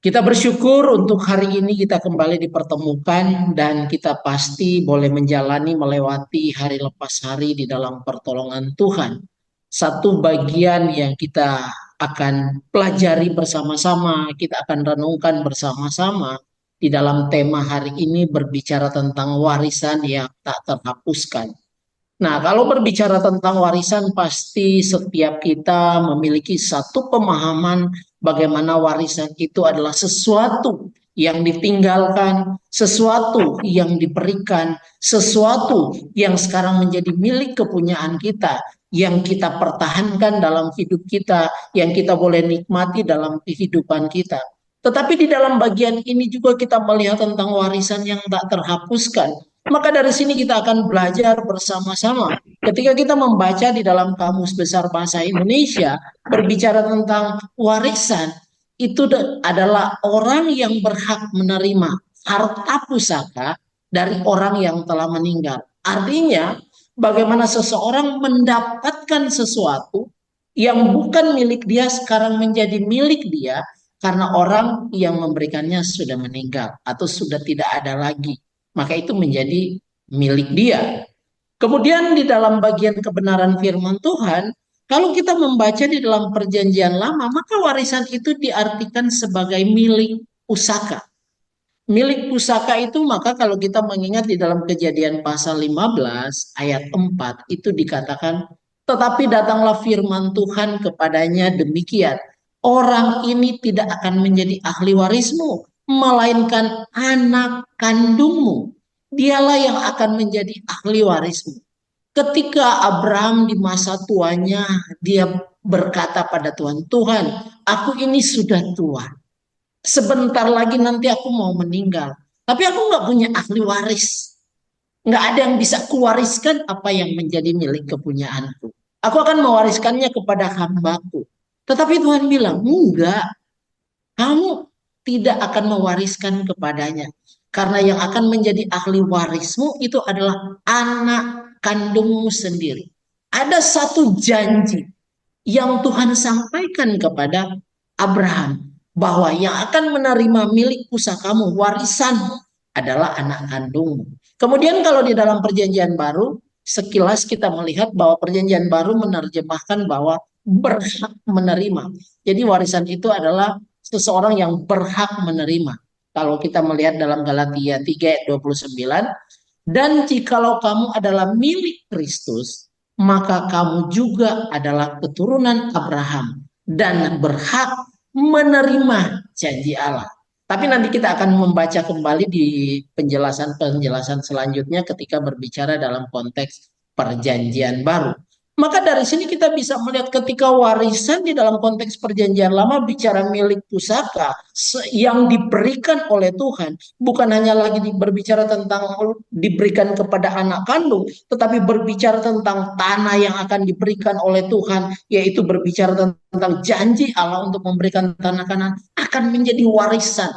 Kita bersyukur untuk hari ini kita kembali dipertemukan dan kita pasti boleh menjalani melewati hari lepas hari di dalam pertolongan Tuhan. Satu bagian yang kita akan pelajari bersama-sama, kita akan renungkan bersama-sama di dalam tema hari ini berbicara tentang warisan yang tak terhapuskan. Nah, kalau berbicara tentang warisan, pasti setiap kita memiliki satu pemahaman bagaimana warisan itu adalah sesuatu yang ditinggalkan, sesuatu yang diberikan, sesuatu yang sekarang menjadi milik kepunyaan kita, yang kita pertahankan dalam hidup kita, yang kita boleh nikmati dalam kehidupan kita. Tetapi di dalam bagian ini juga kita melihat tentang warisan yang tak terhapuskan. Maka dari sini kita akan belajar bersama-sama. Ketika kita membaca di dalam Kamus Besar Bahasa Indonesia, berbicara tentang warisan, itu adalah orang yang berhak menerima harta pusaka dari orang yang telah meninggal. Artinya, bagaimana seseorang mendapatkan sesuatu yang bukan milik dia sekarang menjadi milik dia karena orang yang memberikannya sudah meninggal atau sudah tidak ada lagi, maka itu menjadi milik dia. Kemudian di dalam bagian kebenaran firman Tuhan, kalau kita membaca di dalam perjanjian lama, maka warisan itu diartikan sebagai milik pusaka. Milik pusaka itu maka kalau kita mengingat di dalam Kejadian pasal 15 ayat 4 itu dikatakan, tetapi datanglah firman Tuhan kepadanya demikian, orang ini tidak akan menjadi ahli warismu, melainkan anak kandungmu. Dialah yang akan menjadi ahli warismu. Ketika Abraham di masa tuanya, dia berkata pada Tuhan, Tuhan, aku ini sudah tua. Sebentar lagi nanti aku mau meninggal. Tapi aku nggak punya ahli waris. Nggak ada yang bisa kuwariskan apa yang menjadi milik kepunyaanku. Aku akan mewariskannya kepada hambaku. Tetapi Tuhan bilang, enggak, kamu tidak akan mewariskan kepadanya. Karena yang akan menjadi ahli warismu itu adalah anak kandungmu sendiri. Ada satu janji yang Tuhan sampaikan kepada Abraham, bahwa yang akan menerima milik pusakamu, warisan adalah anak kandungmu. Kemudian kalau di dalam perjanjian baru, sekilas kita melihat bahwa perjanjian baru menerjemahkan bahwa berhak menerima. Jadi warisan itu adalah seseorang yang berhak menerima. Kalau kita melihat dalam Galatia 3 ayat 29, dan jikalau kamu adalah milik Kristus, maka kamu juga adalah keturunan Abraham dan berhak menerima janji Allah. Tapi nanti kita akan membaca kembali di penjelasan-penjelasan selanjutnya ketika berbicara dalam konteks perjanjian baru. Maka dari sini kita bisa melihat ketika warisan di dalam konteks perjanjian lama bicara milik pusaka yang diberikan oleh Tuhan, bukan hanya lagi berbicara tentang diberikan kepada anak kandung, tetapi berbicara tentang tanah yang akan diberikan oleh Tuhan, yaitu berbicara tentang janji Allah untuk memberikan tanah Kanaan akan menjadi warisan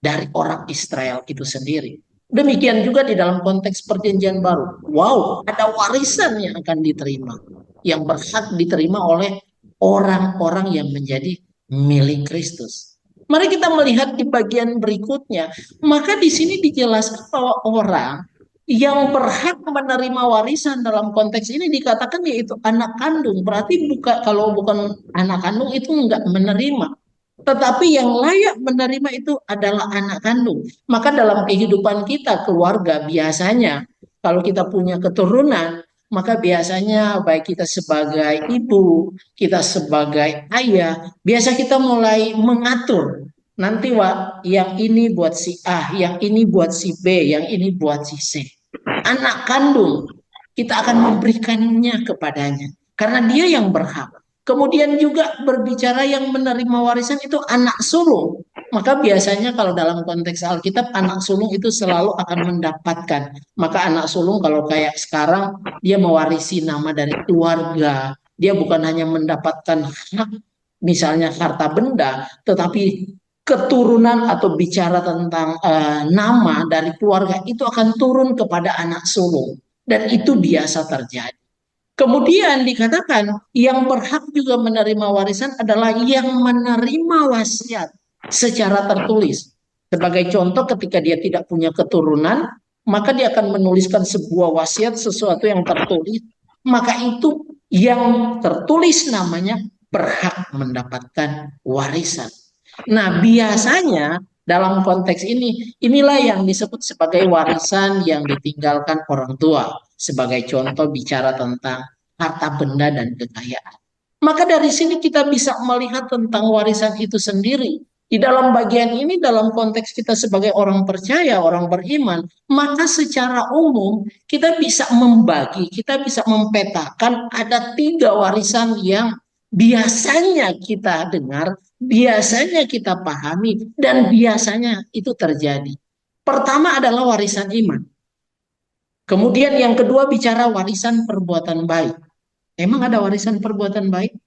dari orang Israel itu sendiri. Demikian juga di dalam konteks perjanjian baru. Wow, ada warisan yang akan diterima, yang berhak diterima oleh orang-orang yang menjadi milik Kristus. Mari kita melihat di bagian berikutnya. Maka di sini dijelaskan bahwa orang yang berhak menerima warisan dalam konteks ini dikatakan yaitu anak kandung. Berarti kalau bukan anak kandung itu enggak menerima. Tetapi yang layak menerima itu adalah anak kandung. Maka dalam kehidupan kita, keluarga, biasanya kalau kita punya keturunan, maka biasanya baik kita sebagai ibu, kita sebagai ayah, biasa kita mulai mengatur. Nanti yang ini buat si A, yang ini buat si B, yang ini buat si C. Anak kandung, kita akan memberikannya kepadanya. Karena dia yang berhak. Kemudian juga berbicara yang menerima warisan itu anak sulung. Maka biasanya kalau dalam konteks Alkitab anak sulung itu selalu akan mendapatkan. Maka anak sulung kalau kayak sekarang dia mewarisi nama dari keluarga. Dia bukan hanya mendapatkan hak misalnya harta benda, tetapi keturunan atau bicara tentang nama dari keluarga itu akan turun kepada anak sulung. Dan itu biasa terjadi. Kemudian dikatakan yang berhak juga menerima warisan adalah yang menerima wasiat. secara tertulis. Sebagai contoh, ketika dia tidak punya keturunan, maka dia akan menuliskan sebuah wasiat, sesuatu yang tertulis, maka itu yang tertulis namanya berhak mendapatkan warisan. Nah, biasanya dalam konteks ini, inilah yang disebut sebagai warisan yang ditinggalkan orang tua. Sebagai contoh bicara tentang harta benda dan kekayaan. Maka dari sini kita bisa melihat tentang warisan itu sendiri. Di dalam bagian ini, dalam konteks kita sebagai orang percaya, orang beriman, maka secara umum kita bisa membagi, kita bisa mempetakan ada tiga warisan yang biasanya kita dengar, biasanya kita pahami, dan biasanya itu terjadi. Pertama adalah warisan iman. Kemudian yang kedua bicara warisan perbuatan baik. Emang ada warisan perbuatan baik?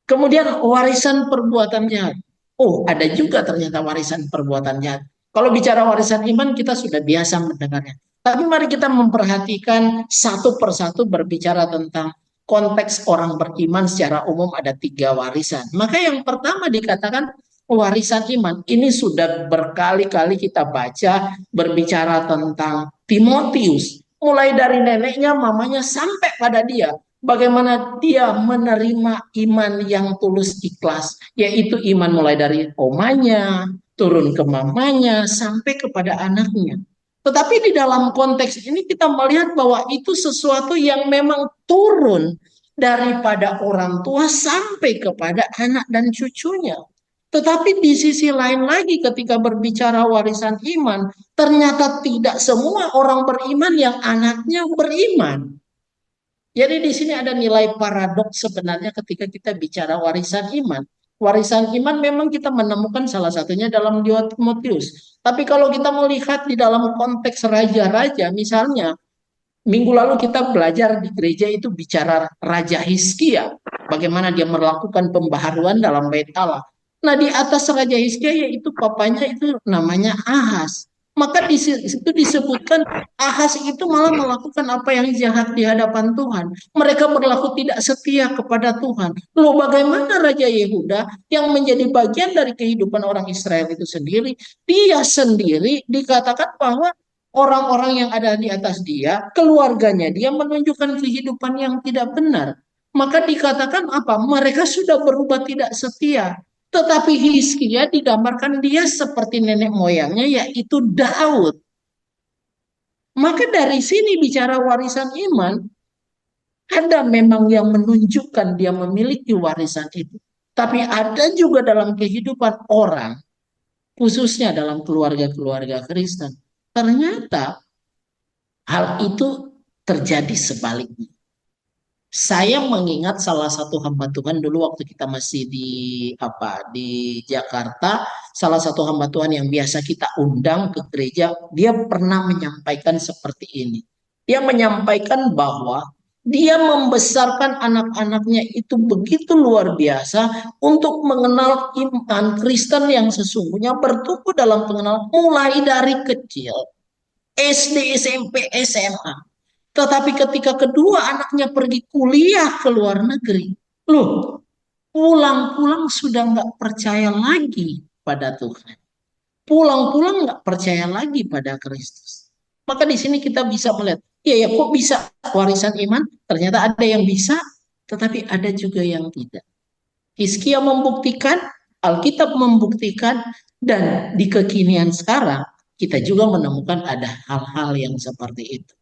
Kemudian warisan perbuatan jahat. Oh, ada juga ternyata warisan perbuatan jahat. Kalau bicara warisan iman, kita sudah biasa mendengarnya. Tapi mari kita memperhatikan satu persatu berbicara tentang konteks orang beriman secara umum ada tiga warisan. Maka yang pertama dikatakan warisan iman. Ini sudah berkali-kali kita baca berbicara tentang Timotius. Mulai dari neneknya, mamanya, sampai pada dia bagaimana dia menerima iman yang tulus ikhlas, yaitu iman mulai dari omanya, turun ke mamanya, sampai kepada anaknya. Tetapi di dalam konteks ini kita melihat bahwa itu sesuatu yang memang turun daripada orang tua sampai kepada anak dan cucunya. Tetapi di sisi lain lagi ketika berbicara warisan iman, ternyata tidak semua orang beriman yang anaknya beriman. Jadi di sini ada nilai paradoks sebenarnya ketika kita bicara warisan iman. Warisan iman memang kita menemukan salah satunya dalam Timotius. Tapi kalau kita melihat di dalam konteks raja-raja, misalnya minggu lalu kita belajar di gereja itu bicara Raja Hizkia. Bagaimana dia melakukan pembaharuan dalam bait Allah. Nah, di atas Raja Hizkia yaitu papanya itu namanya Ahaz. Maka di situ disebutkan Ahaz itu malah melakukan apa yang jahat di hadapan Tuhan. Mereka berlaku tidak setia kepada Tuhan. Loh, bagaimana Raja Yehuda yang menjadi bagian dari kehidupan orang Israel itu sendiri, dia sendiri dikatakan bahwa orang-orang yang ada di atas dia, keluarganya dia menunjukkan kehidupan yang tidak benar. Maka dikatakan apa? Mereka sudah berubah tidak setia. Tetapi Hizkia digambarkan dia seperti nenek moyangnya yaitu Daud. Maka dari sini bicara warisan iman, ada memang yang menunjukkan dia memiliki warisan itu. Tapi ada juga dalam kehidupan orang, khususnya dalam keluarga-keluarga Kristen. Ternyata hal itu terjadi sebaliknya. Saya mengingat salah satu hamba Tuhan dulu waktu kita masih di Jakarta, salah satu hamba Tuhan yang biasa kita undang ke gereja, dia pernah menyampaikan seperti ini. Dia menyampaikan bahwa dia membesarkan anak-anaknya itu begitu luar biasa untuk mengenal iman Kristen yang sesungguhnya, bertumbuh dalam pengenalan mulai dari kecil, SD, SMP, SMA. Tetapi ketika kedua anaknya pergi kuliah ke luar negeri, loh, pulang-pulang sudah nggak percaya lagi pada Tuhan. Pulang-pulang nggak percaya lagi pada Kristus. Maka di sini kita bisa melihat, ya kok bisa warisan iman? Ternyata ada yang bisa, tetapi ada juga yang tidak. Hizkia membuktikan, Alkitab membuktikan, dan di kekinian sekarang kita juga menemukan ada hal-hal yang seperti itu.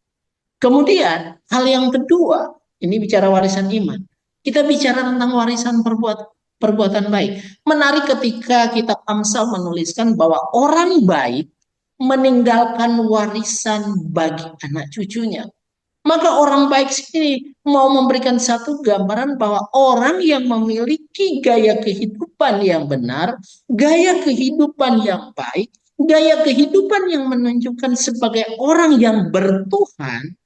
Kemudian hal yang kedua, ini bicara warisan iman. Kita bicara tentang warisan perbuatan baik. Menarik ketika kitab Amsal menuliskan bahwa orang baik meninggalkan warisan bagi anak cucunya. Maka orang baik sini mau memberikan satu gambaran bahwa orang yang memiliki gaya kehidupan yang benar, gaya kehidupan yang baik, gaya kehidupan yang menunjukkan sebagai orang yang bertuhan,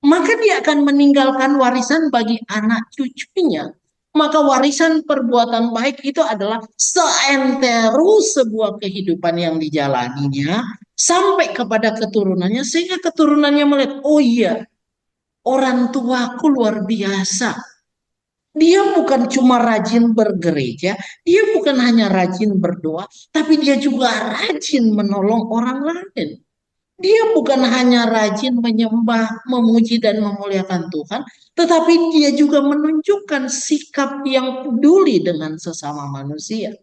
maka dia akan meninggalkan warisan bagi anak cucunya. Maka warisan perbuatan baik itu adalah seantero sebuah kehidupan yang dijalaninya sampai kepada keturunannya, sehingga keturunannya melihat, oh iya, orang tuaku luar biasa. Dia bukan cuma rajin bergereja, dia bukan hanya rajin berdoa, tapi dia juga rajin menolong orang lain. Dia bukan hanya rajin menyembah, memuji dan memuliakan Tuhan, tetapi dia juga menunjukkan sikap yang peduli dengan sesama manusia.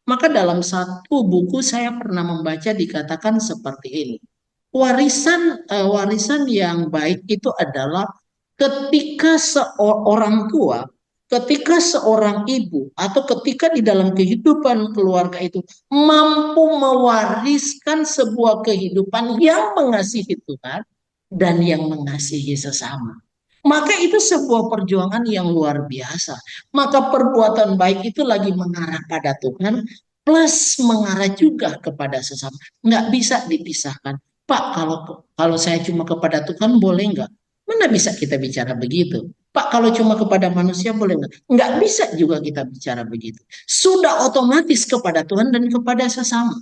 Maka dalam satu buku saya pernah membaca dikatakan seperti ini. Warisan yang baik itu adalah ketika seorang tua, ketika seorang ibu, atau ketika di dalam kehidupan keluarga itu mampu mewariskan sebuah kehidupan yang mengasihi Tuhan dan yang mengasihi sesama. Maka itu sebuah perjuangan yang luar biasa. Maka perbuatan baik itu lagi mengarah pada Tuhan plus mengarah juga kepada sesama. Nggak bisa dipisahkan. Pak, kalau saya cuma kepada Tuhan boleh nggak? Mana bisa kita bicara begitu? Pak, kalau cuma kepada manusia boleh nggak? Nggak bisa juga kita bicara begitu. Sudah otomatis kepada Tuhan dan kepada sesama.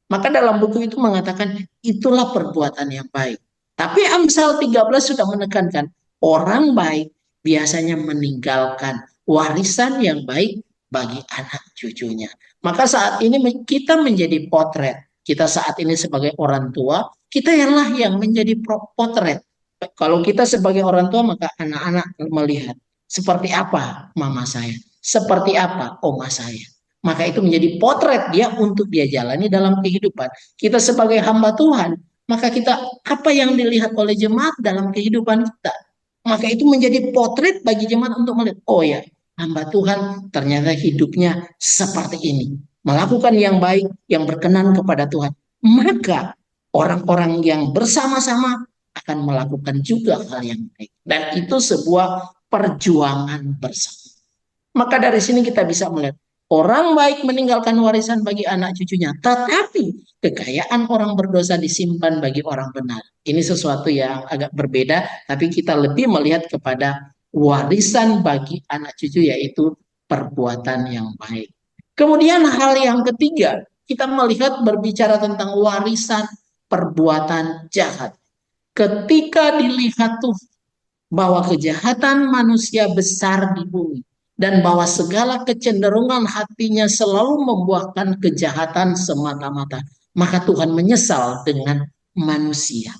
Maka dalam buku itu mengatakan itulah perbuatan yang baik. Tapi Amsal 13 sudah menekankan orang baik biasanya meninggalkan warisan yang baik bagi anak cucunya. Maka saat ini kita menjadi potret. Kita saat ini sebagai orang tua, kita ialah yang menjadi potret. Kalau kita sebagai orang tua, maka anak-anak melihat seperti apa mama saya, seperti apa oma saya. Maka itu menjadi potret dia untuk dia jalani dalam kehidupan. Kita sebagai hamba Tuhan, maka kita apa yang dilihat oleh jemaat dalam kehidupan kita. Maka itu menjadi potret bagi jemaat untuk melihat, oh ya, hamba Tuhan ternyata hidupnya seperti ini. Melakukan yang baik, yang berkenan kepada Tuhan. Maka orang-orang yang bersama-sama akan melakukan juga hal yang baik. Dan itu sebuah perjuangan bersama. Maka dari sini kita bisa melihat orang baik meninggalkan warisan bagi anak cucunya, tetapi kekayaan orang berdosa disimpan bagi orang benar. Ini sesuatu yang agak berbeda, tapi kita lebih melihat kepada warisan bagi anak cucu, yaitu perbuatan yang baik. Kemudian hal yang ketiga, kita melihat berbicara tentang warisan perbuatan jahat. Ketika dilihat tuh bahwa kejahatan manusia besar di bumi dan bahwa segala kecenderungan hatinya selalu membuahkan kejahatan semata-mata, maka Tuhan menyesal dengan manusia.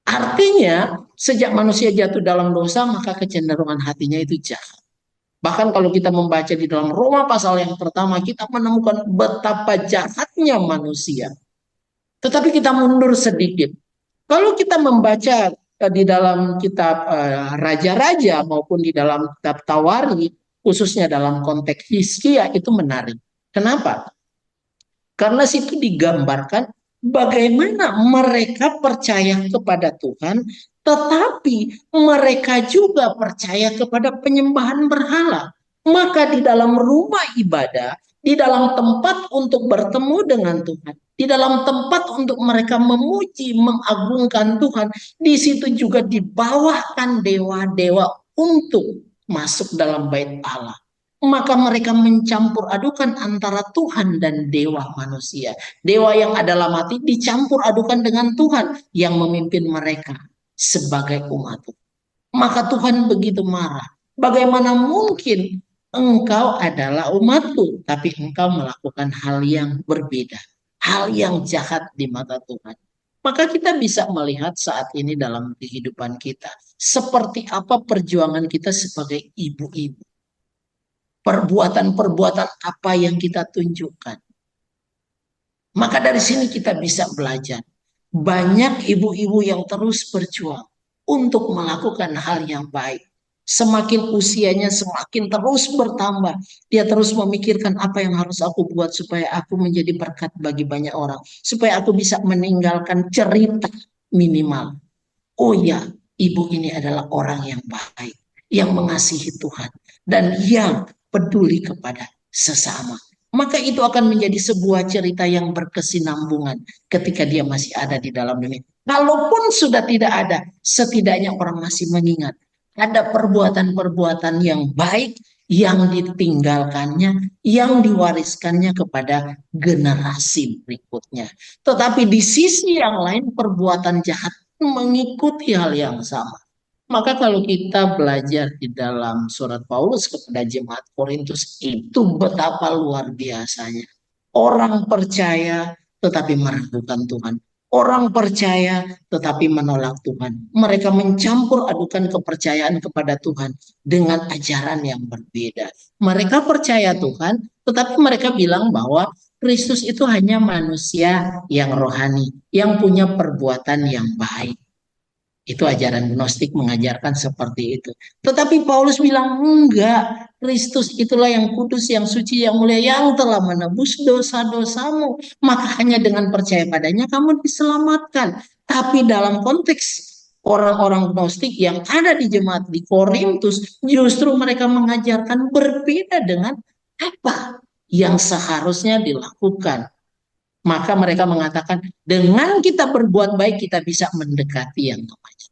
Artinya, sejak manusia jatuh dalam dosa, maka kecenderungan hatinya itu jahat. Bahkan kalau kita membaca di dalam Roma pasal yang pertama, kita menemukan betapa jahatnya manusia. Tetapi kita mundur sedikit. Kalau kita membaca di dalam kitab Raja-Raja maupun di dalam kitab Tawari, khususnya dalam konteks Hizkia, itu menarik. Kenapa? Karena situ digambarkan bagaimana mereka percaya kepada Tuhan, tetapi mereka juga percaya kepada penyembahan berhala. Maka di dalam rumah ibadah, di dalam tempat untuk bertemu dengan Tuhan, di dalam tempat untuk mereka memuji, mengagungkan Tuhan, di situ juga dibawahkan dewa-dewa untuk masuk dalam bait Allah. Maka mereka mencampur adukan antara Tuhan dan dewa manusia. Dewa yang adalah mati dicampur adukan dengan Tuhan yang memimpin mereka sebagai umat. Maka Tuhan begitu marah. Bagaimana mungkin engkau adalah umatku, tapi engkau melakukan hal yang berbeda. Hal yang jahat di mata Tuhan. Maka kita bisa melihat saat ini dalam kehidupan kita. Seperti apa perjuangan kita sebagai ibu-ibu. Perbuatan-perbuatan apa yang kita tunjukkan. Maka dari sini kita bisa belajar. Banyak ibu-ibu yang terus berjuang untuk melakukan hal yang baik. Semakin usianya semakin terus bertambah. Dia terus memikirkan apa yang harus aku buat supaya aku menjadi berkat bagi banyak orang. Supaya aku bisa meninggalkan cerita minimal. Oh ya, ibu ini adalah orang yang baik. Yang mengasihi Tuhan. Dan yang peduli kepada sesama. Maka itu akan menjadi sebuah cerita yang berkesinambungan ketika dia masih ada di dalam dunia. Kalaupun sudah tidak ada, setidaknya orang masih mengingat ada perbuatan-perbuatan yang baik yang ditinggalkannya, yang diwariskannya kepada generasi berikutnya. Tetapi di sisi yang lain perbuatan jahat mengikuti hal yang sama. Maka kalau kita belajar di dalam surat Paulus kepada jemaat Korintus, itu betapa luar biasanya. Orang percaya tetapi meragukan Tuhan. Orang percaya tetapi menolak Tuhan. Mereka mencampur adukan kepercayaan kepada Tuhan dengan ajaran yang berbeda. Mereka percaya Tuhan, tetapi mereka bilang bahwa Kristus itu hanya manusia yang rohani, yang punya perbuatan yang baik. Itu ajaran Gnostik mengajarkan seperti itu. Tetapi Paulus bilang enggak. Kristus itulah yang kudus, yang suci, yang mulia, yang telah menebus dosa-dosamu. Maka hanya dengan percaya padanya kamu diselamatkan. Tapi dalam konteks orang-orang Gnostik yang ada di jemaat di Korintus, justru mereka mengajarkan berbeda dengan apa yang seharusnya dilakukan. Maka mereka mengatakan dengan kita berbuat baik kita bisa mendekati yang namanya.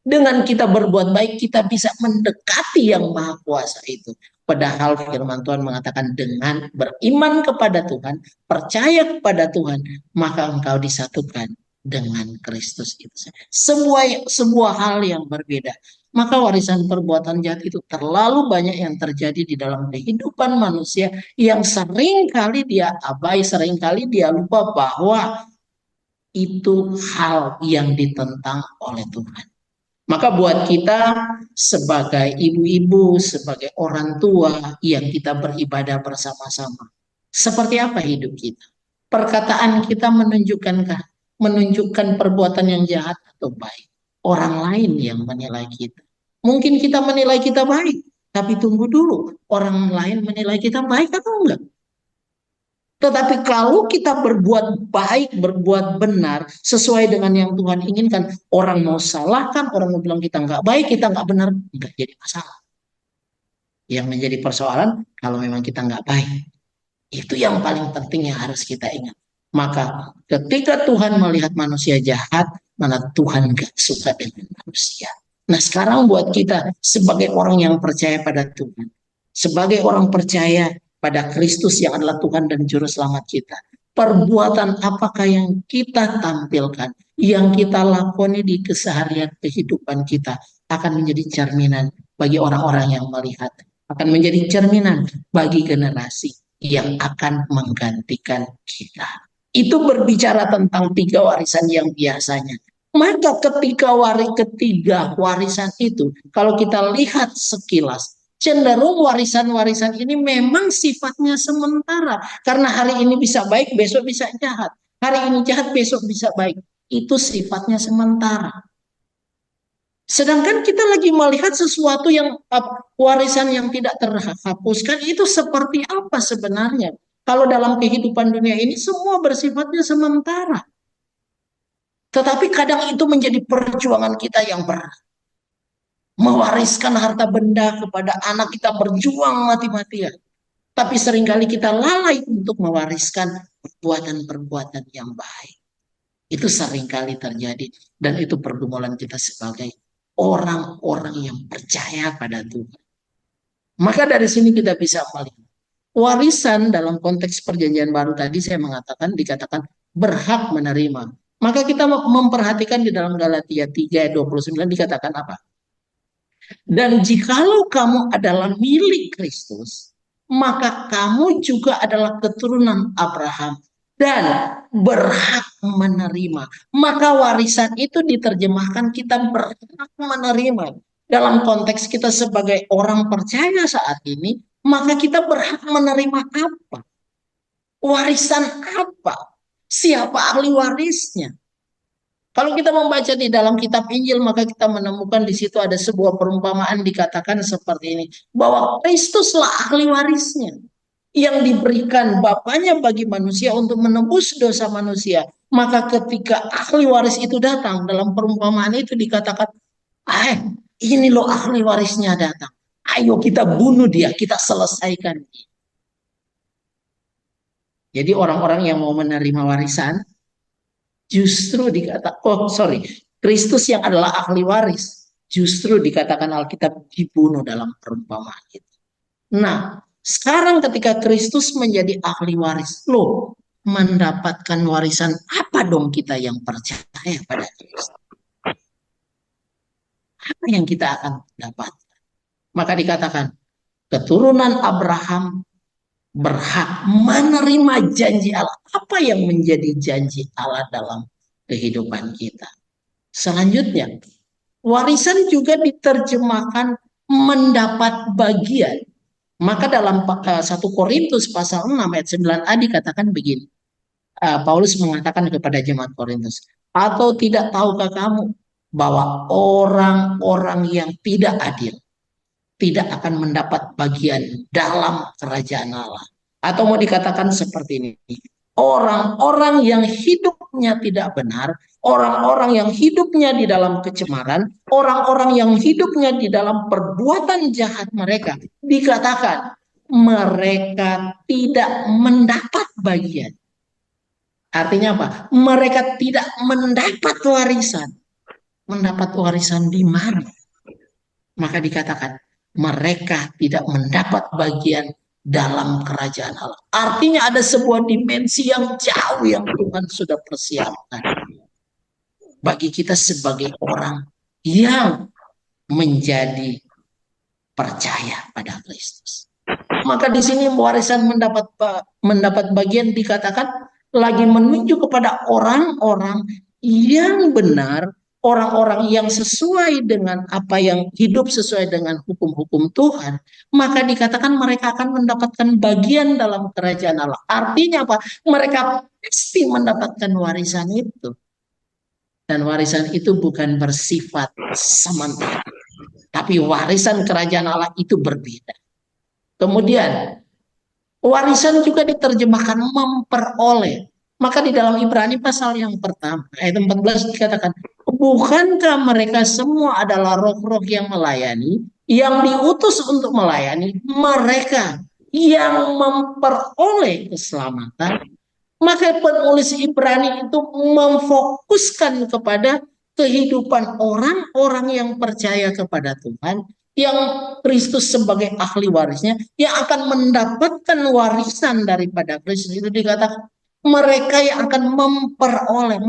Dengan kita berbuat baik, kita bisa mendekati yang maha kuasa itu. Padahal firman Tuhan mengatakan dengan beriman kepada Tuhan, percaya kepada Tuhan, maka engkau disatukan dengan Kristus itu. Sebuah hal yang berbeda. Maka warisan perbuatan jahat itu terlalu banyak yang terjadi di dalam kehidupan manusia yang sering kali dia abai, sering kali dia lupa bahwa itu hal yang ditentang oleh Tuhan. Maka buat kita sebagai ibu-ibu, sebagai orang tua yang kita beribadah bersama-sama, seperti apa hidup kita? Perkataan kita menunjukkan perbuatan yang jahat atau baik? Orang lain yang menilai kita. Mungkin kita menilai kita baik, tapi tunggu dulu, orang lain menilai kita baik atau enggak? Tetapi kalau kita berbuat baik, berbuat benar, sesuai dengan yang Tuhan inginkan, orang mau salahkan, orang mau bilang kita nggak baik, kita nggak benar, nggak jadi masalah. Yang menjadi persoalan, kalau memang kita nggak baik. Itu yang paling penting yang harus kita ingat. Maka ketika Tuhan melihat manusia jahat, mana Tuhan nggak suka dengan manusia. Nah sekarang buat kita sebagai orang yang percaya pada Tuhan, sebagai orang percaya pada Kristus yang adalah Tuhan dan Juru Selamat kita, perbuatan apakah yang kita tampilkan, yang kita lakoni di keseharian kehidupan kita akan menjadi cerminan bagi orang-orang yang melihat, akan menjadi cerminan bagi generasi yang akan menggantikan kita. Itu berbicara tentang tiga warisan yang biasanya. Maka ketiga warisan itu, kalau kita lihat sekilas, cenderung warisan-warisan ini memang sifatnya sementara. Karena hari ini bisa baik, besok bisa jahat. Hari ini jahat, besok bisa baik. Itu sifatnya sementara. Sedangkan kita lagi melihat sesuatu yang warisan yang tidak terhapuskan itu seperti apa sebenarnya? Kalau dalam kehidupan dunia ini semua bersifatnya sementara. Tetapi kadang itu menjadi perjuangan kita yang berat. Mewariskan harta benda kepada anak kita berjuang mati-matian. Tapi seringkali kita lalai untuk mewariskan perbuatan-perbuatan yang baik. Itu seringkali terjadi. Dan itu pergumulan kita sebagai orang-orang yang percaya pada Tuhan. Maka dari sini kita bisa melihat warisan dalam konteks perjanjian baru tadi saya mengatakan dikatakan berhak menerima. Maka kita memperhatikan di dalam Galatia 3:29 dikatakan apa? Dan jikalau kamu adalah milik Kristus, maka kamu juga adalah keturunan Abraham dan berhak menerima. Maka warisan itu diterjemahkan kita berhak menerima. Dalam konteks kita sebagai orang percaya saat ini, maka kita berhak menerima apa? Warisan apa? Siapa ahli warisnya? Kalau kita membaca di dalam kitab Injil, maka kita menemukan di situ ada sebuah perumpamaan dikatakan seperti ini. Bahwa Kristuslah ahli warisnya. Yang diberikan Bapaknya bagi manusia untuk menebus dosa manusia. Maka ketika ahli waris itu datang, dalam perumpamaan itu dikatakan, ini loh ahli warisnya datang. Ayo kita bunuh dia, kita selesaikan dia. Jadi orang-orang yang mau menerima warisan, justru dikatakan, Kristus yang adalah ahli waris, justru dikatakan Alkitab dibunuh dalam perumpamaan itu. Nah, sekarang ketika Kristus menjadi ahli waris, loh, mendapatkan warisan apa dong kita yang percaya pada Kristus? apa yang kita akan dapat? Maka dikatakan, keturunan Abraham berhak menerima janji Allah. Apa yang menjadi janji Allah dalam kehidupan kita? Selanjutnya, warisan juga diterjemahkan mendapat bagian. Maka dalam 1 Korintus pasal 6 ayat 9a dikatakan begini. Paulus mengatakan kepada jemaat Korintus, atau tidak tahukah kamu bahwa orang-orang yang tidak adil tidak akan mendapat bagian dalam kerajaan Allah. Atau mau dikatakan seperti ini, orang-orang yang hidupnya tidak benar, orang-orang yang hidupnya di dalam kecemaran, orang-orang yang hidupnya di dalam perbuatan jahat mereka, dikatakan mereka tidak mendapat bagian. Artinya apa? Mereka tidak mendapat warisan. Mendapat warisan di mana? Maka dikatakan mereka tidak mendapat bagian dalam kerajaan Allah. Artinya ada sebuah dimensi yang jauh yang Tuhan sudah persiapkan bagi kita sebagai orang yang menjadi percaya pada Kristus. Maka di sini warisan mendapat bagian dikatakan lagi menunjuk kepada orang-orang yang benar, orang-orang yang sesuai dengan apa yang hidup sesuai dengan hukum-hukum Tuhan, maka dikatakan mereka akan mendapatkan bagian dalam kerajaan Allah. Artinya apa? Mereka pasti mendapatkan warisan itu. Dan warisan itu bukan bersifat sementara. Tapi warisan kerajaan Allah itu berbeda. Kemudian warisan juga diterjemahkan memperoleh. Maka di dalam Ibrani pasal yang pertama, ayat 14 dikatakan, bukankah mereka semua adalah roh-roh yang melayani, yang diutus untuk melayani mereka yang memperoleh keselamatan. Maka penulis Ibrani itu memfokuskan kepada kehidupan orang-orang yang percaya kepada Tuhan, yang Kristus sebagai ahli warisnya, yang akan mendapatkan warisan daripada Kristus. Itu dikatakan mereka yang akan memperoleh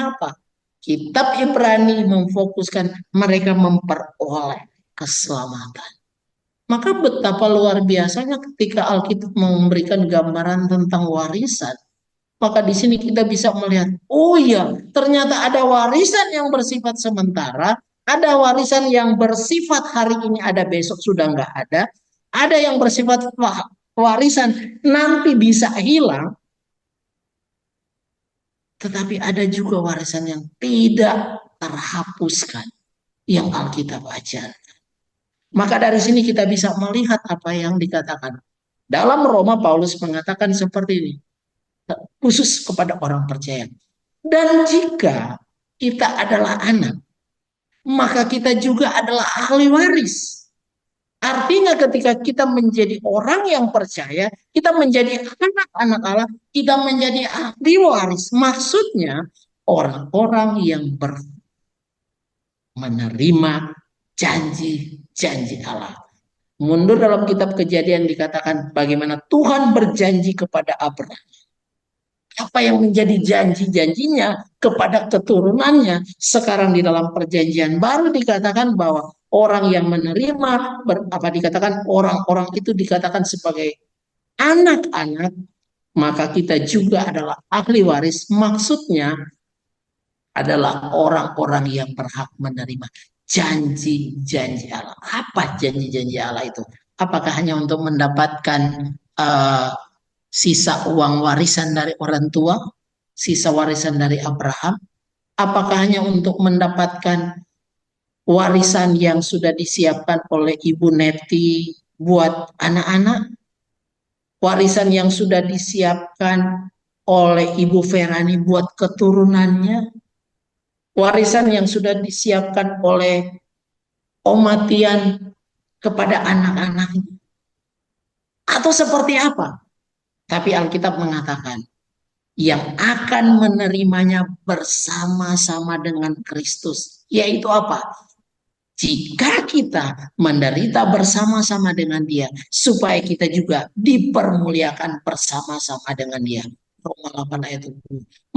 apa? Kitab Ibrani memfokuskan mereka memperoleh keselamatan. Maka betapa luar biasanya ketika Alkitab memberikan gambaran tentang warisan. Maka di sini kita bisa melihat, oh iya, ternyata ada warisan yang bersifat sementara, ada warisan yang bersifat hari ini ada, besok sudah nggak ada yang bersifat warisan nanti bisa hilang, tetapi ada juga warisan yang tidak terhapuskan yang Alkitab ajar. Maka dari sini kita bisa melihat apa yang dikatakan. Dalam Roma Paulus mengatakan seperti ini, khusus kepada orang percaya. Dan jika kita adalah anak, maka kita juga adalah ahli waris. Artinya ketika kita menjadi orang yang percaya, kita menjadi anak-anak Allah, kita menjadi ahli waris. Maksudnya orang-orang yang menerima janji-janji Allah. Mundur dalam kitab Kejadian dikatakan bagaimana Tuhan berjanji kepada Abraham. Apa yang menjadi janji-janjinya kepada keturunannya. Sekarang di dalam perjanjian baru dikatakan bahwa orang yang menerima, apa dikatakan orang-orang itu dikatakan sebagai anak-anak, maka kita juga adalah ahli waris. Maksudnya adalah orang-orang yang berhak menerima janji-janji Allah. Apa janji-janji Allah itu? Apakah hanya untuk mendapatkan sisa uang warisan dari orang tua, sisa warisan dari Abraham? Apakah hanya untuk mendapatkan warisan yang sudah disiapkan oleh Ibu Neti buat anak-anak? Warisan yang sudah disiapkan oleh Ibu Ferani buat keturunannya? Warisan yang sudah disiapkan oleh Om Matian kepada anak-anaknya? Atau seperti apa? Tapi Alkitab mengatakan, yang akan menerimanya bersama-sama dengan Kristus. Yaitu apa? Jika kita menderita bersama-sama dengan dia, supaya kita juga dipermuliakan bersama-sama dengan dia. Roma 8 ayat 7.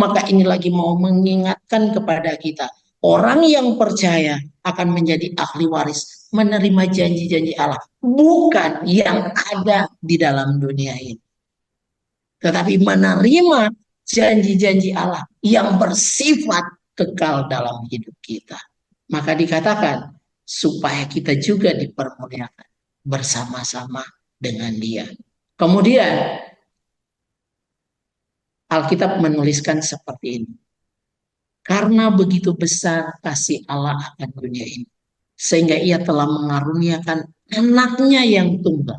Maka ini lagi mau mengingatkan kepada kita Orang yang percaya akan menjadi ahli waris, menerima janji-janji Allah, bukan yang ada di dalam dunia ini, tetapi menerima janji-janji Allah yang bersifat kekal dalam hidup kita. Maka dikatakan supaya kita juga dipermuliakan bersama-sama dengan Dia. Kemudian Alkitab menuliskan seperti ini. Karena begitu besar kasih Allah akan dunia ini, sehingga Ia telah mengaruniakan anaknya yang tunggal,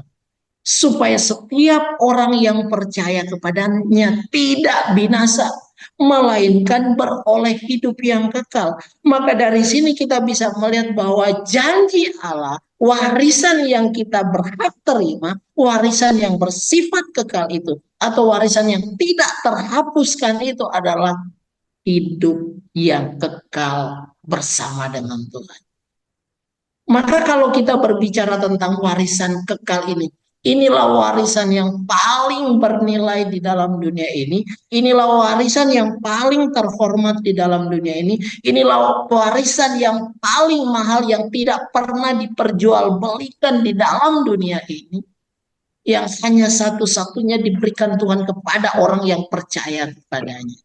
supaya setiap orang yang percaya kepadanya tidak binasa, melainkan beroleh hidup yang kekal. Maka dari sini kita bisa melihat bahwa janji Allah, warisan yang kita berhak terima, warisan yang bersifat kekal itu, atau warisan yang tidak terhapuskan itu adalah hidup yang kekal bersama dengan Tuhan. Maka kalau kita berbicara tentang warisan kekal ini, inilah warisan yang paling bernilai di dalam dunia ini. Inilah warisan yang paling terhormat di dalam dunia ini. Inilah warisan yang paling mahal yang tidak pernah diperjualbelikan di dalam dunia ini. Yang hanya satu-satunya diberikan Tuhan kepada orang yang percaya kepadanya.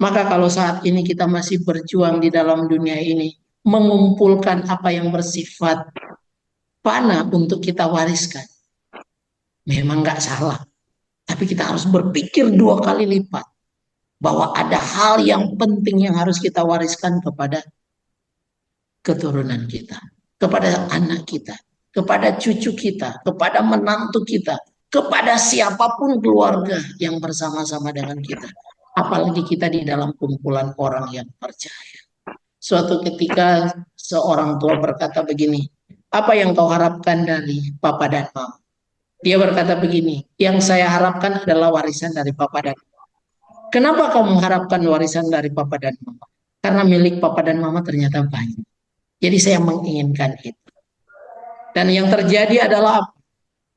Maka kalau saat ini kita masih berjuang di dalam dunia ini, mengumpulkan apa yang bersifat fana untuk kita wariskan, memang nggak salah. Tapi kita harus berpikir dua kali lipat. Bahwa ada hal yang penting yang harus kita wariskan kepada keturunan kita. Kepada anak kita. Kepada cucu kita. Kepada menantu kita. Kepada siapapun keluarga yang bersama-sama dengan kita. Apalagi kita di dalam kumpulan orang yang percaya. Suatu ketika seorang tua berkata begini, apa yang kau harapkan dari papa dan mama? Dia berkata begini, yang saya harapkan adalah warisan dari papa dan mama. Kenapa kau mengharapkan warisan dari papa dan mama? Karena milik papa dan mama ternyata banyak. Jadi saya menginginkan itu. Dan yang terjadi adalah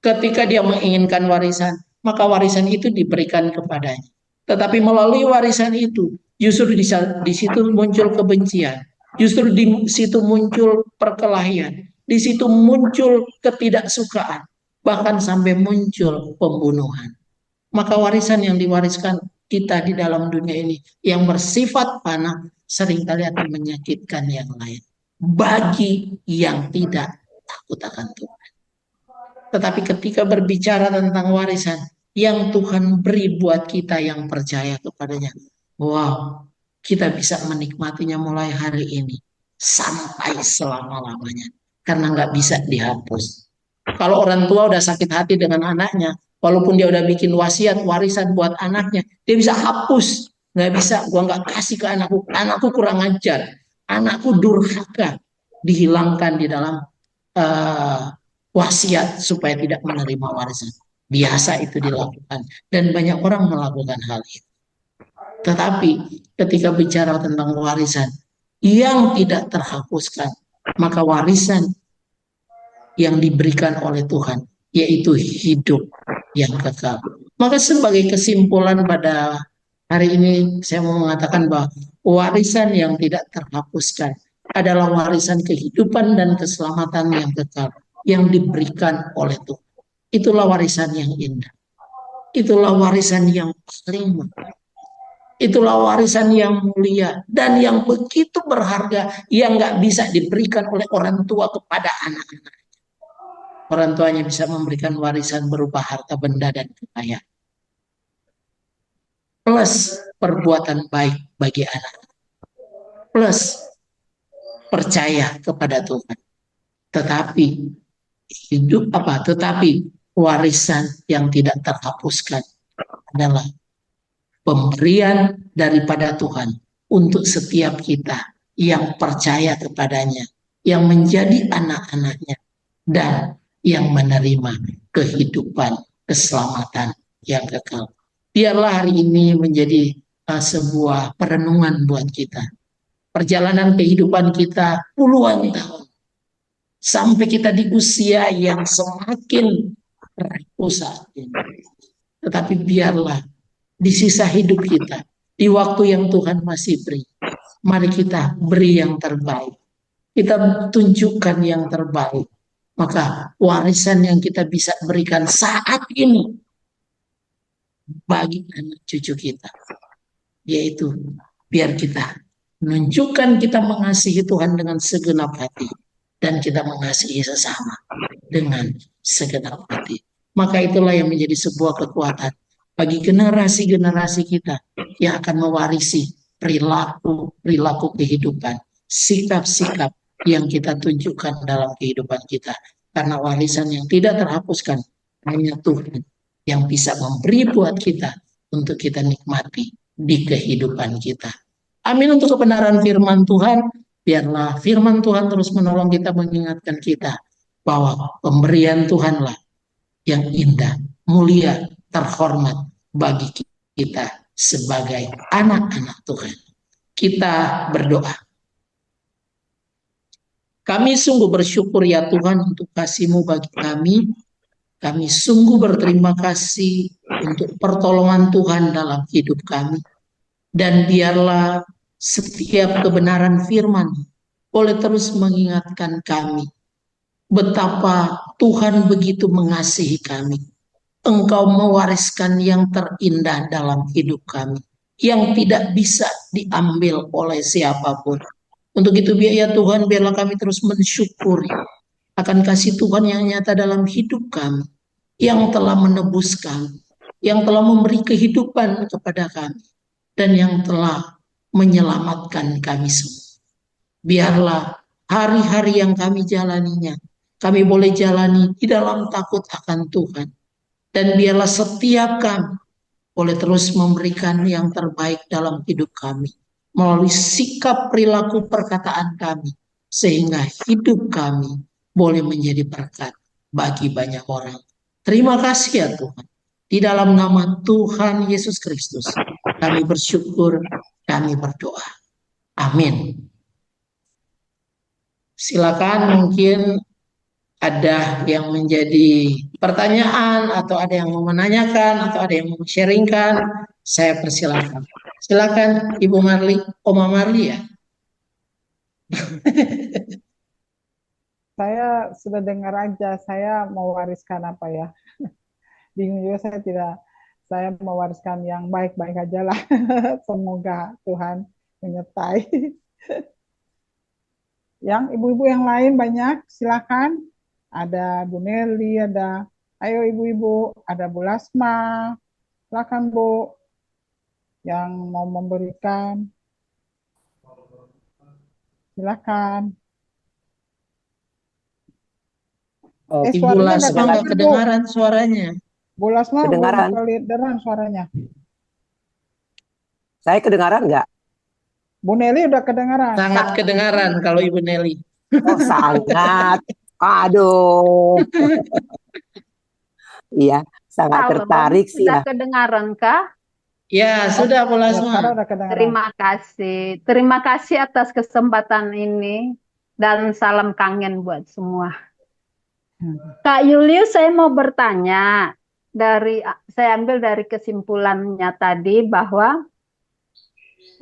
ketika dia menginginkan warisan, maka warisan itu diberikan kepadanya. Tetapi melalui warisan itu, justru di situ muncul kebencian. Justru di situ muncul perkelahian. Di situ muncul ketidaksukaan. Bahkan sampai muncul pembunuhan. Maka warisan yang diwariskan kita di dalam dunia ini yang bersifat fana seringkali akan menyakitkan yang lain. Bagi yang tidak takut akan Tuhan. Tetapi ketika berbicara tentang warisan yang Tuhan beri buat kita yang percaya kepadanya, wow, kita bisa menikmatinya mulai hari ini sampai selama-lamanya. Karena nggak bisa dihapus. Kalau orang tua udah sakit hati dengan anaknya, walaupun dia udah bikin wasiat warisan buat anaknya, dia bisa hapus. Nggak bisa, gua nggak kasih ke anakku. Anakku kurang ajar, anakku durhaka, dihilangkan di dalam uh, wasiat supaya tidak menerima warisan. Biasa itu dilakukan dan banyak orang melakukan hal itu. Tetapi ketika bicara tentang warisan yang tidak terhapuskan, maka warisan yang diberikan oleh Tuhan yaitu hidup yang kekal. Maka sebagai kesimpulan pada hari ini saya mau mengatakan bahwa warisan yang tidak terhapuskan adalah warisan kehidupan dan keselamatan yang kekal yang diberikan oleh Tuhan. Itulah warisan yang indah. Itulah warisan yang paling mahal. Itulah warisan yang mulia dan yang begitu berharga yang nggak bisa diberikan oleh orang tua kepada anak-anak. Orang tuanya bisa memberikan warisan berupa harta benda dan kekayaan. Plus perbuatan baik bagi anak. Plus percaya kepada Tuhan. Tetapi hidup apa? Tetapi warisan yang tidak terhapuskan adalah pemberian daripada Tuhan untuk setiap kita yang percaya kepadanya, yang menjadi anak-anaknya, dan yang menerima kehidupan, keselamatan yang kekal. Biarlah hari ini menjadi sebuah perenungan buat kita. Perjalanan kehidupan kita puluhan tahun. Sampai kita di usia yang semakin rapuh saat ini. Tetapi biarlah di sisa hidup kita, di waktu yang Tuhan masih beri, Mari kita beri yang terbaik. Kita tunjukkan yang terbaik. Maka warisan yang kita bisa berikan saat ini bagi anak cucu kita, yaitu biar kita menunjukkan kita mengasihi Tuhan dengan segenap hati dan kita mengasihi sesama dengan segenap hati. Maka itulah yang menjadi sebuah kekuatan bagi generasi-generasi kita yang akan mewarisi perilaku kehidupan, sikap-sikap yang kita tunjukkan dalam kehidupan kita. Karena warisan yang tidak terhapuskan hanya Tuhan yang bisa memberi buat kita untuk kita nikmati di kehidupan kita. Amin untuk kebenaran firman Tuhan. Biarlah firman Tuhan terus menolong kita, mengingatkan kita bahwa pemberian Tuhanlah yang indah, mulia, terhormat bagi kita sebagai anak-anak Tuhan. Kita berdoa. Kami sungguh bersyukur ya Tuhan untuk kasih-Mu bagi kami. Kami sungguh berterima kasih untuk pertolongan Tuhan dalam hidup kami. Dan biarlah setiap kebenaran firman boleh terus mengingatkan kami betapa Tuhan begitu mengasihi kami. Engkau mewariskan yang terindah dalam hidup kami, yang tidak bisa diambil oleh siapapun. Untuk itu ya Tuhan, biarlah kami terus mensyukuri akan kasih Tuhan yang nyata dalam hidup kami, yang telah menebus kami, yang telah memberi kehidupan kepada kami, dan yang telah menyelamatkan kami semua. Biarlah hari-hari yang kami jalaninya, kami boleh jalani di dalam takut akan Tuhan. Dan biarlah setiap kami boleh terus memberikan yang terbaik dalam hidup kami, melalui sikap, perilaku, perkataan kami, sehingga hidup kami boleh menjadi berkat bagi banyak orang. Terima kasih ya Tuhan. Di dalam nama Tuhan Yesus Kristus, kami bersyukur, kami berdoa. Amin. Silakan, mungkin ada yang menjadi pertanyaan atau ada yang mau menanyakan atau ada yang mau sharingkan, saya persilakan. Silakan Ibu Marli, Oma Marli ya. Saya sudah dengar aja, saya mau wariskan apa ya? Bingung juga saya mewariskan yang baik-baik aja lah. Semoga Tuhan menyertai. Yang ibu-ibu yang lain banyak, silakan. Ada Bu Nelly, ayo ibu-ibu, ada Bu Lasma, silakan Bu, yang mau memberikan, silakan. Ibu Lasma nggak kedengaran suaranya. Bu Lasma kedengaran. Kedengaran suaranya. Saya kedengaran nggak? Bu Nelly udah kedengaran. Sangat kedengaran kalau Ibu Nelly. Oh sangat. Aduh. Iya, sangat tertarik sih ya. Sudah kedengaran kah? Ya, sudah Bu Lasma. Terima kasih. Terima kasih atas kesempatan ini dan salam kangen buat semua. Kak Julius, saya mau bertanya, saya ambil dari kesimpulannya tadi bahwa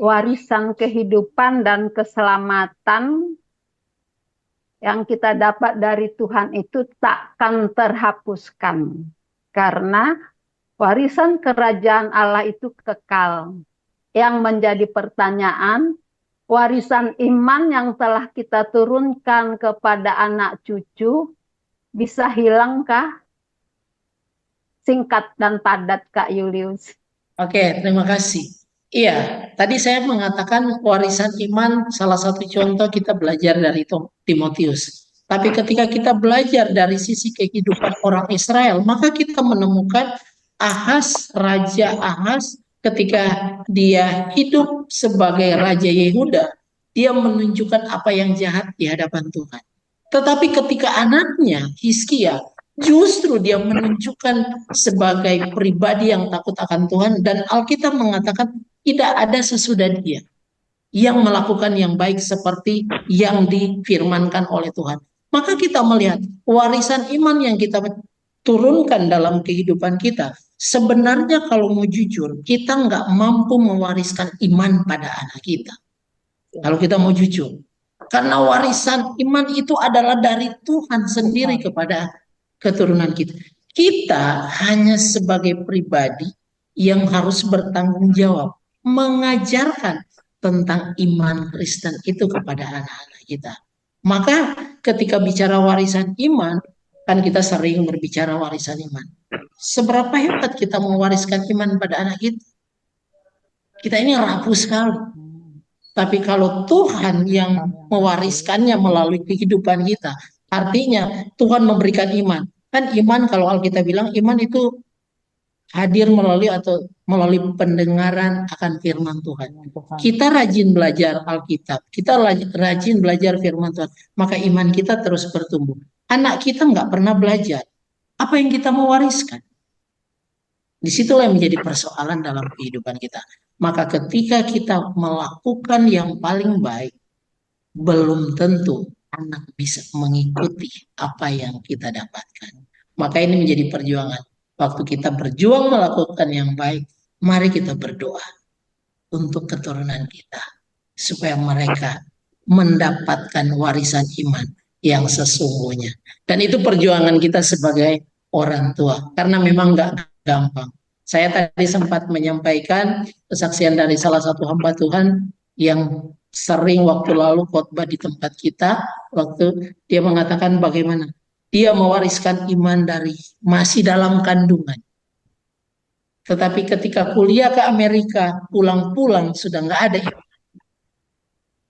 warisan kehidupan dan keselamatan yang kita dapat dari Tuhan itu takkan terhapuskan, karena warisan kerajaan Allah itu kekal. Yang menjadi pertanyaan, warisan iman yang telah kita turunkan kepada anak cucu bisa hilangkah? Singkat dan padat Kak Julius. Oke, terima kasih. Iya, tadi saya mengatakan warisan iman salah satu contoh kita belajar dari Timotius. Tapi ketika kita belajar dari sisi kehidupan orang Israel, maka kita menemukan Raja Ahaz ketika dia hidup sebagai Raja Yehuda, dia menunjukkan apa yang jahat di hadapan Tuhan. Tetapi ketika anaknya Hizkia, justru dia menunjukkan sebagai pribadi yang takut akan Tuhan, dan Alkitab mengatakan tidak ada sesudah dia yang melakukan yang baik seperti yang difirmankan oleh Tuhan. Maka kita melihat warisan iman yang kita turunkan dalam kehidupan kita, sebenarnya kalau mau jujur, kita nggak mampu mewariskan iman pada anak kita. Kalau kita mau jujur. Karena warisan iman itu adalah dari Tuhan sendiri kepada keturunan kita. Kita hanya sebagai pribadi yang harus bertanggung jawab mengajarkan tentang iman Kristen itu kepada anak-anak kita. Maka ketika bicara warisan iman, kan kita sering berbicara warisan iman. Seberapa hebat kita mewariskan iman pada anak kita? Kita ini rapuh sekali. Tapi kalau Tuhan yang mewariskannya melalui kehidupan kita, artinya Tuhan memberikan iman. Kan iman, kalau Alkitab bilang iman itu hadir melalui pendengaran akan firman Tuhan. Kita rajin belajar Alkitab, kita rajin belajar firman Tuhan, maka iman kita terus bertumbuh. Anak kita nggak pernah belajar, apa yang kita mewariskan? Disitulah yang menjadi persoalan dalam kehidupan kita. Maka ketika kita melakukan yang paling baik, belum tentu anak bisa mengikuti apa yang kita dapatkan. Maka ini menjadi perjuangan. Waktu kita berjuang melakukan yang baik, mari kita berdoa untuk keturunan kita. Supaya mereka mendapatkan warisan iman yang sesungguhnya. Dan itu perjuangan kita sebagai orang tua. Karena memang nggak gampang. Saya tadi sempat menyampaikan kesaksian dari salah satu hamba Tuhan yang sering waktu lalu khotbah di tempat kita, waktu dia mengatakan bagaimana dia mewariskan iman dari masih dalam kandungan. Tetapi ketika kuliah ke Amerika, pulang-pulang sudah nggak ada iman.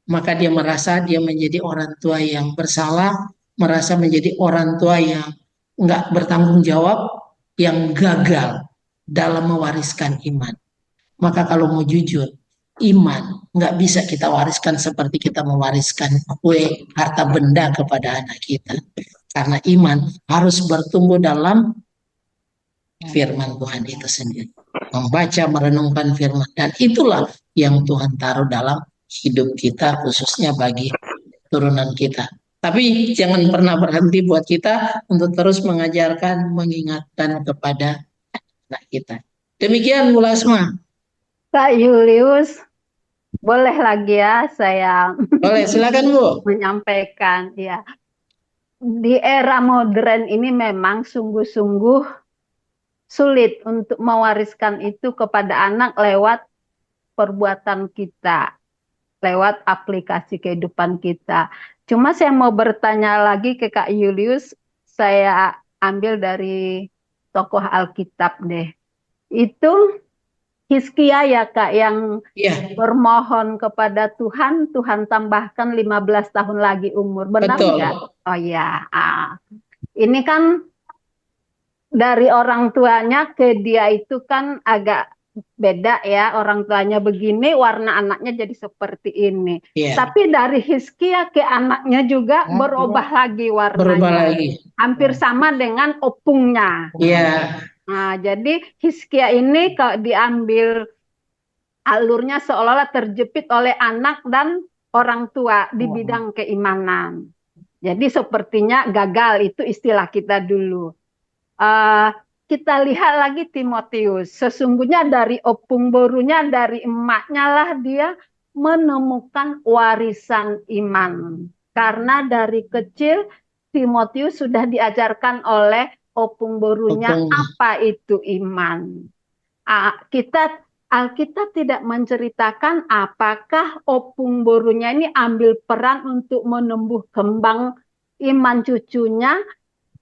Maka dia merasa dia menjadi orang tua yang bersalah, merasa menjadi orang tua yang nggak bertanggung jawab, yang gagal dalam mewariskan iman. Maka kalau mau jujur, iman nggak bisa kita wariskan seperti kita mewariskan kue, harta benda kepada anak kita. Karena iman harus bertumbuh dalam firman Tuhan itu sendiri. Membaca, merenungkan firman. Dan itulah yang Tuhan taruh dalam hidup kita, khususnya bagi turunan kita. Tapi jangan pernah berhenti buat kita untuk terus mengajarkan, mengingatkan kepada anak kita. Demikian Bu Lasma. Kak Julius, boleh lagi ya saya Boleh, silakan Bu. menyampaikan ya. Di era modern ini memang sungguh-sungguh sulit untuk mewariskan itu kepada anak lewat perbuatan kita, lewat aplikasi kehidupan kita. Cuma saya mau bertanya lagi ke Kak Julius, saya ambil dari tokoh Alkitab deh. Itu Hizkia ya Kak yang bermohon kepada Tuhan, Tuhan tambahkan 15 tahun lagi umur. Benar nggak? Oh ya. Ini kan dari orang tuanya ke dia itu kan agak beda ya. Orang tuanya begini, warna anaknya jadi seperti ini. Tapi dari Hizkia ke anaknya juga berubah lagi warnanya. Berubah lagi. Hampir sama dengan opungnya. Nah, jadi Hizkia ini kalau diambil alurnya seolah-olah terjepit oleh anak dan orang tua di bidang keimanan. Jadi sepertinya gagal, itu istilah kita dulu. Kita lihat lagi Timotius. Sesungguhnya dari opung borunya, dari emaknya lah dia menemukan warisan iman. Karena dari kecil Timotius sudah diajarkan oleh opung borunya apa itu iman. Alkitab tidak menceritakan apakah opung borunya ini ambil peran untuk menumbuh kembang iman cucunya.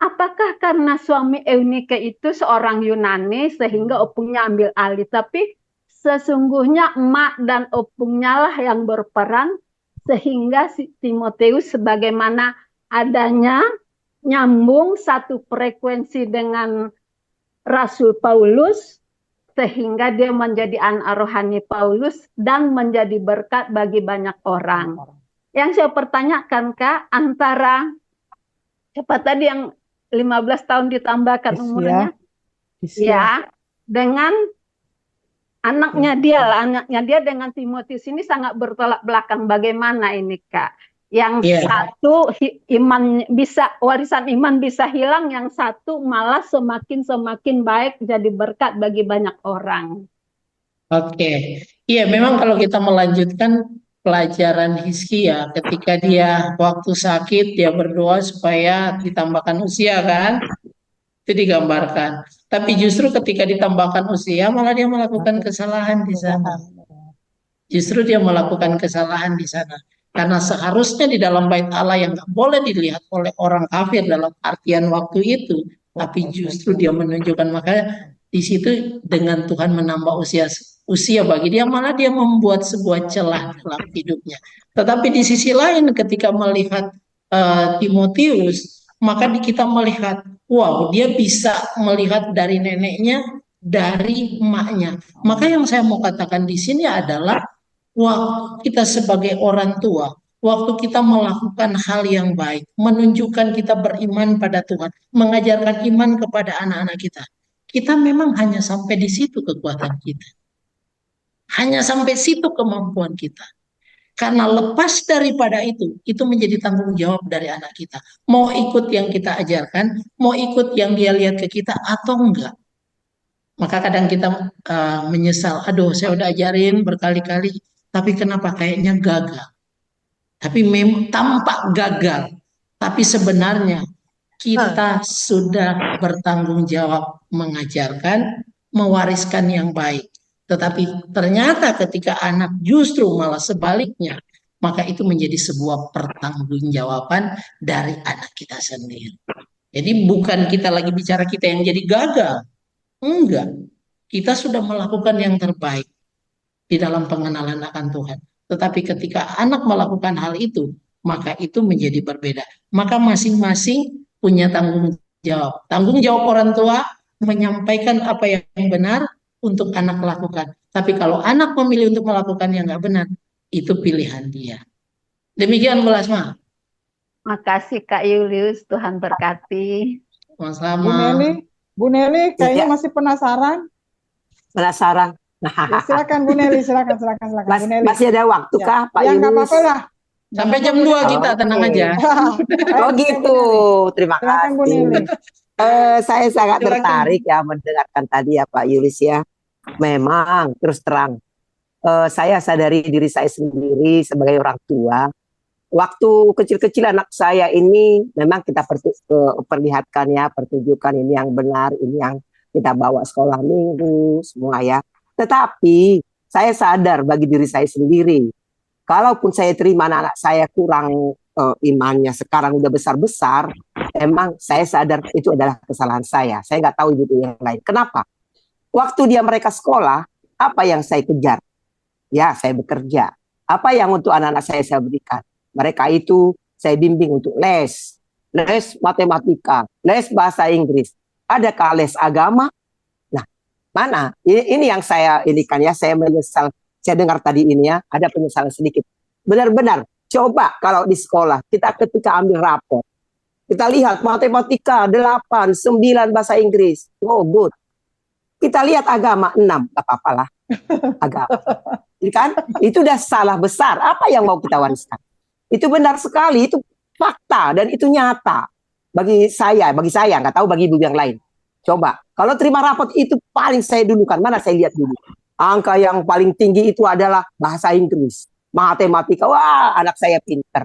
Apakah karena suami Eunike itu seorang Yunani sehingga opungnya ambil alih. Tapi sesungguhnya emak dan opungnya lah yang berperan sehingga si Timotius sebagaimana adanya nyambung satu frekuensi dengan Rasul Paulus sehingga dia menjadi anak rohani Paulus dan menjadi berkat bagi banyak orang. Yang saya pertanyakan Kak, antara siapa tadi yang 15 tahun ditambahkan umurnya? Ya, dengan anaknya dia dengan Timotius ini sangat bertolak belakang. Bagaimana ini Kak? Yang satu warisan iman bisa hilang, yang satu malah semakin baik jadi berkat bagi banyak orang. Oke. Iya, memang kalau kita melanjutkan pelajaran Hizkia ketika dia waktu sakit dia berdoa supaya ditambahkan usia kan, itu digambarkan. Tapi justru ketika ditambahkan usia malah dia melakukan kesalahan di sana. Justru dia melakukan kesalahan di sana. Karena seharusnya di dalam bait Allah yang nggak boleh dilihat oleh orang kafir dalam artian waktu itu, tapi justru dia menunjukkan, makanya di situ dengan Tuhan menambah usia usia bagi dia, malah dia membuat sebuah celah dalam hidupnya. Tetapi di sisi lain ketika melihat Timotius, maka kita melihat, wow, dia bisa melihat dari neneknya, dari emaknya. Maka yang saya mau katakan di sini adalah waktu kita sebagai orang tua, waktu kita melakukan hal yang baik, menunjukkan kita beriman pada Tuhan, mengajarkan iman kepada anak-anak kita. Kita memang hanya sampai di situ kekuatan kita. Hanya sampai situ kemampuan kita. Karena lepas daripada itu menjadi tanggung jawab dari anak kita. Mau ikut yang kita ajarkan, mau ikut yang dia lihat ke kita atau enggak. Maka kadang kita menyesal, aduh saya udah ajarin berkali-kali, tapi kenapa kayaknya gagal. Tapi memang tampak gagal. Tapi sebenarnya kita sudah bertanggung jawab mengajarkan, mewariskan yang baik. Tetapi ternyata ketika anak justru malah sebaliknya, maka itu menjadi sebuah pertanggungjawaban dari anak kita sendiri. Jadi bukan kita lagi bicara kita yang jadi gagal. Enggak. Kita sudah melakukan yang terbaik di dalam pengenalan akan Tuhan. Tetapi ketika anak melakukan hal itu, maka itu menjadi berbeda. Maka masing-masing punya tanggung jawab. Tanggung jawab orang tua menyampaikan apa yang benar untuk anak lakukan. Tapi kalau anak memilih untuk melakukan yang nggak benar, itu pilihan dia. Demikian Bu Lasma. Makasih Kak Julius, Tuhan berkati. Bu Sama-sama. Nelly kayaknya Iya. masih penasaran. Penasaran. Ya, silakan Bu Nelly, silakan Bu Nelly. Masih ada waktu Ya. kah Pak Ya nggak Yunus? apa-apa lah. Sampai jam 2 kita, tenang Oke. aja. Oh gitu, terima Silakan Bu kasih. Nelly. Saya sangat Silakan. tertarik ya mendengarkan tadi ya Pak Yulis ya. Memang terus terang, saya sadari diri saya sendiri sebagai orang tua. Waktu kecil-kecil anak saya ini memang kita perlihatkan ya, pertunjukan ini yang benar, ini yang kita bawa sekolah minggu semua ya. Tetapi saya sadar bagi diri saya sendiri, kalaupun saya terima anak saya kurang imannya sekarang udah besar-besar, emang saya sadar itu adalah kesalahan saya. Saya nggak tahu ibu yang lain. Kenapa? Waktu mereka sekolah, apa yang saya kejar? Ya, saya bekerja. Apa yang untuk anak-anak saya berikan? Mereka itu saya bimbing untuk les matematika, les bahasa Inggris. Adakah les agama? Nah, mana? Ini yang saya inikan ya, saya menyesal. Saya dengar tadi ini ya, ada penyesalan sedikit. Benar-benar, coba kalau di sekolah, kita ketika ambil rapor, kita lihat matematika 8, 9 bahasa Inggris. Oh, good. Kita lihat agama 6, gak apa-apa lah. Agama. Kan? Itu udah salah besar. Apa yang mau kita wariskan? Itu benar sekali, itu fakta dan itu nyata. Bagi saya, nggak tahu bagi ibu yang lain. Coba, kalau terima rapot itu paling saya dulukan. Mana saya lihat dulu. Angka yang paling tinggi itu adalah bahasa Inggris. Matematika, wah anak saya pinter.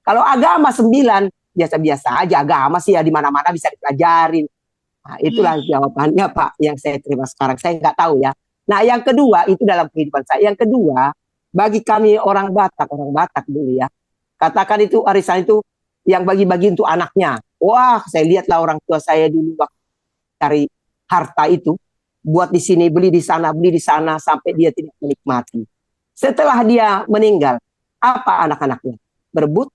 Kalau agama 9, biasa-biasa aja. Agama sih ya di mana-mana bisa dipelajarin. Nah, itulah jawabannya Pak yang saya terima sekarang. Saya nggak tahu ya. Nah yang kedua, itu dalam kehidupan saya. Yang kedua, bagi kami orang Batak dulu ya. Katakan itu arisan itu yang bagi-bagi untuk anaknya. Wah, saya lihatlah orang tua saya dulu waktu cari harta itu, buat di sini, beli di sana sampai dia tidak menikmati. Setelah dia meninggal, apa anak-anaknya? Berebut,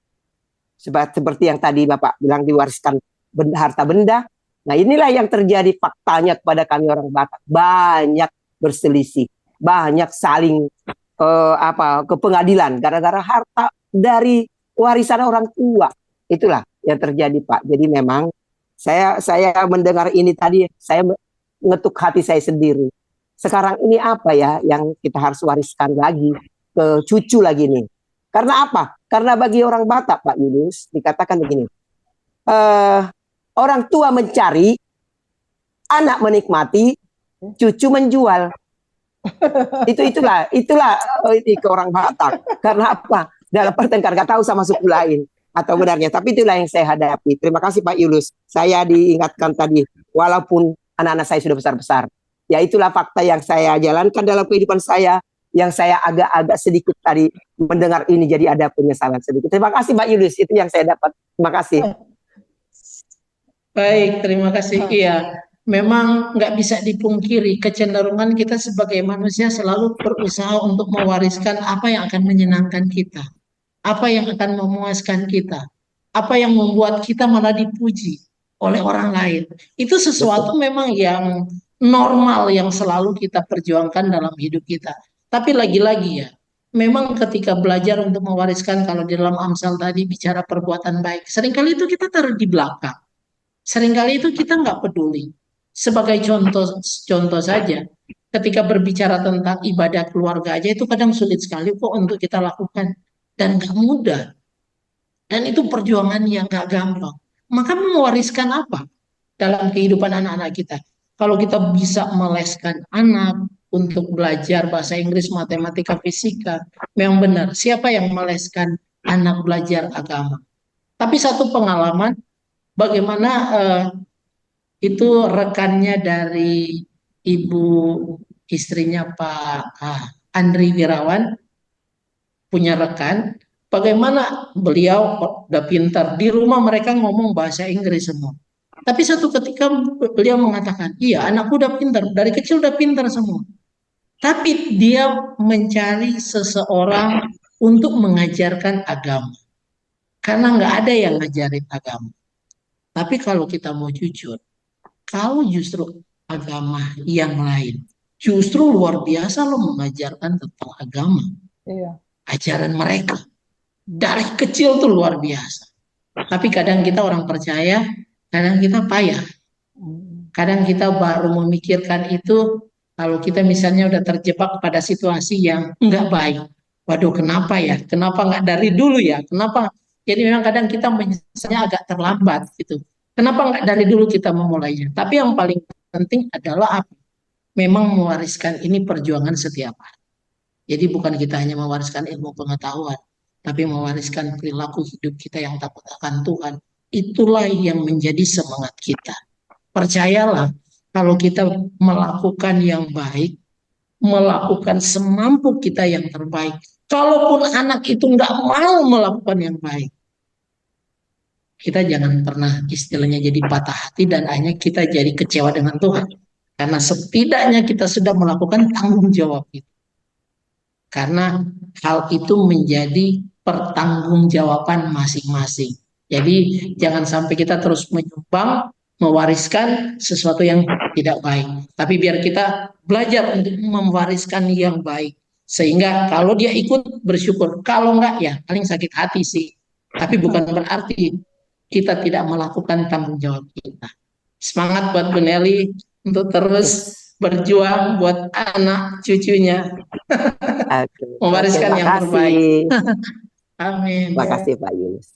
seperti yang tadi Bapak bilang diwariskan harta benda. Nah, inilah yang terjadi faktanya kepada kami orang Batak. Banyak berselisih, banyak saling ke pengadilan gara-gara harta dari warisan orang tua. Itulah yang terjadi Pak. Jadi memang saya mendengar ini tadi, saya ngetuk hati saya sendiri. Sekarang ini apa ya yang kita harus wariskan lagi ke cucu lagi nih. Karena apa? Karena bagi orang Batak Pak Yunus dikatakan begini, orang tua mencari, anak menikmati, cucu menjual. Itulah ini ke orang Batak. Karena apa? Dalam pertengkaran nggak tahu sama suku lain atau benarnya. Tapi itulah yang saya hadapi. Terima kasih Pak Yulus. Saya diingatkan tadi, walaupun anak-anak saya sudah besar-besar. Ya itulah fakta yang saya jalankan dalam kehidupan saya, yang saya agak-agak sedikit tadi mendengar ini jadi ada penyesalan sedikit. Terima kasih Pak Yulus, itu yang saya dapat. Terima kasih. Baik, terima kasih. Iya, memang nggak bisa dipungkiri kecenderungan kita sebagai manusia selalu berusaha untuk mewariskan apa yang akan menyenangkan kita, apa yang akan memuaskan kita, apa yang membuat kita malah dipuji oleh orang lain. Itu sesuatu memang yang normal yang selalu kita perjuangkan dalam hidup kita. Tapi lagi-lagi ya, memang ketika belajar untuk mewariskan, kalau di dalam Amsal tadi bicara perbuatan baik, seringkali itu kita taruh di belakang. Seringkali itu kita nggak peduli. Sebagai contoh saja, ketika berbicara tentang ibadah keluarga aja itu kadang sulit sekali kok untuk kita lakukan dan nggak mudah. Dan itu perjuangan yang nggak gampang. Maka mewariskan apa dalam kehidupan anak-anak kita? Kalau kita bisa meleskan anak untuk belajar bahasa Inggris, matematika, fisika, memang benar. Siapa yang meleskan anak belajar agama? Tapi satu pengalaman, bagaimana itu rekannya dari ibu istrinya Pak Andri Wirawan punya rekan, bagaimana beliau udah pintar di rumah mereka ngomong bahasa Inggris semua. Tapi satu ketika beliau mengatakan, iya anakku udah pintar, dari kecil udah pintar semua. Tapi dia mencari seseorang untuk mengajarkan agama. Karena nggak ada yang ngajarin agama. Tapi kalau kita mau jujur, kalau justru agama yang lain, justru luar biasa loh mengajarkan tentang agama. Iya. Ajaran mereka dari kecil tuh luar biasa. Tapi kadang kita orang percaya, kadang kita payah. Kadang kita baru memikirkan itu kalau kita misalnya udah terjebak pada situasi yang nggak baik. Waduh, kenapa ya? Kenapa nggak dari dulu ya? Kenapa? Jadi memang kadang kita menyesalnya agak terlambat gitu. Kenapa nggak dari dulu kita memulainya? Tapi yang paling penting adalah apa? Memang mewariskan ini perjuangan setiap hari. Jadi bukan kita hanya mewariskan ilmu pengetahuan, tapi mewariskan perilaku hidup kita yang takut akan Tuhan. Itulah yang menjadi semangat kita. Percayalah, kalau kita melakukan yang baik, melakukan semampu kita yang terbaik. Kalaupun anak itu nggak mau melakukan yang baik, kita jangan pernah istilahnya jadi patah hati dan akhirnya kita jadi kecewa dengan Tuhan. Karena setidaknya kita sudah melakukan tanggung jawab itu. Karena hal itu menjadi pertanggungjawaban masing-masing. Jadi jangan sampai kita terus menyumbang, mewariskan sesuatu yang tidak baik. Tapi biar kita belajar untuk mewariskan yang baik. Sehingga kalau dia ikut bersyukur. Kalau enggak ya paling sakit hati sih. Tapi bukan berarti kita tidak melakukan tanggung jawab kita. Semangat buat Bu Nelly untuk terus berjuang buat anak cucunya. Oke. Mewariskan Terima yang terbaik. kasih. Amin. Terima kasih Pak Yunus.